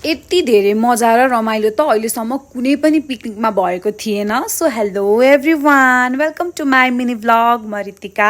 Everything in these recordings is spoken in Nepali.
यति धेरै मजा र रमाइलो त अहिलेसम्म कुनै पनि पिकनिकमा भएको थिएन। So hello everyone, welcome to my mini vlog. म रितिका।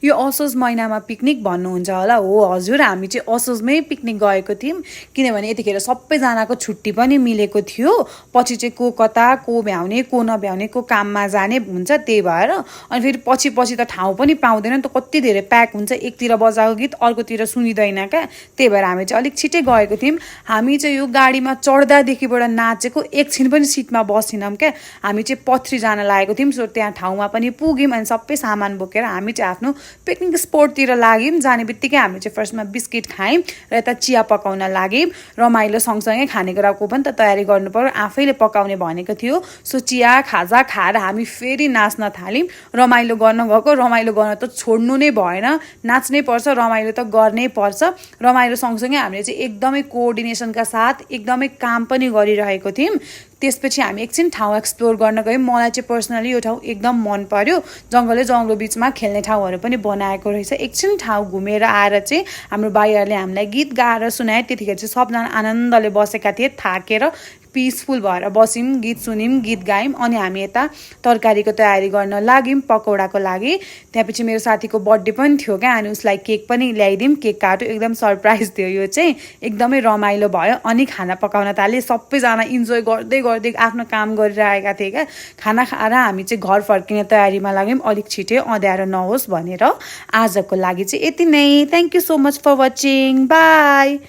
यो असोज महिनामा पिकनिक भन्नुहुन्छ होला। हो हजुर, हामी चाहिँ असोजमै पिकनिक गएको थियौँ, किनभने यतिखेर सबैजनाको छुट्टी पनि मिलेको थियो। पछि चाहिँ को कता, को भ्याउने, को नभ्याउने, को काममा जाने हुन्छ, त्यही भएर। अनि फेरि पछि त ठाउँ पनि पाउँदैन नि त, कति धेरै प्याक हुन्छ, एकतिर बजाएको गीत अर्कोतिर सुनिँदैन क्या। त्यही भएर हामी चाहिँ अलिक छिटै गएको थियौँ। हामी चाहिँ यो गाडीमा चढ्दादेखिबाट नाचेको, एकछिन पनि सिटमा बसिनौँ क्या। हामी चाहिँ पथरी जान लागेको थियौँ। सो त्यहाँ ठाउँमा पनि पुग्यौँ अनि सबै सामान बोकेर हामी चाहिँ आफ्नो पिकनिक स्पोटतिर लाग्यौँ। जाने बित्तिकै हामी चाहिँ फर्स्टमा बिस्किट खायौँ र यता चिया पकाउन लाग्यौँ। रमाइलो सँगसँगै खानेकुराको पनि त तयारी गर्नु पर्यो, आफैले पकाउने भनेको थियो। सो चिया खाजा खाएर हामी फेरि नाच्न थाल्यौँ। रमाइलो गर्न गएको, रमाइलो गर्न त छोड्नु नै भएन, नाच्नै पर्छ, रमाइलो त गर्नै पर्छ। रमाइलो सँगसँगै हामीले चाहिँ एकदमै कोअर्डिनेसनका साथ एकदमै काम पनि गरिरहेको थियौँ। त्यसपछि हामी एकछिन ठाउँ एक्सप्लोर गर्न गयौँ। मलाई चाहिँ पर्सनली यो ठाउँ एकदम मन पर्यो। जङ्गलो बिचमा खेल्ने ठाउँहरू पनि बनाएको रहेछ। एकछिन ठाउँ घुमेर आएर चाहिँ हाम्रो भाइहरूले हामीलाई गीत गाएर सुनाए। त्यतिखेर चाहिँ सबजना आनन्दले बसेका थिए, थाकेर पिसफुल भएर बस्यौँ, गीत सुन्यौँ, गीत गायौँ। अनि हामी यता तरकारीको तयारी गर्न लाग्यौँ, पकौडाको लागि। त्यहाँपछि मेरो साथीको बर्थडे पनि थियो क्या, अनि उसलाई केक पनि ल्याइदिउँ। केक काट्यो, एकदम सरप्राइज थियो यो चाहिँ। एकदमै रमाइलो भयो। अनि खाना पकाउन थालेँ। सबैजना इन्जोय गर्दै गर्दै आफ्नो काम गरिरहेका थिए क्या। खाना खाएर हामी चाहिँ घर फर्किने तयारीमा लाग्यौँ, अलिक छिटै अँध्यारो नहोस् भनेर। आजको लागि चाहिँ यति नै। Thank you so much for watching. By.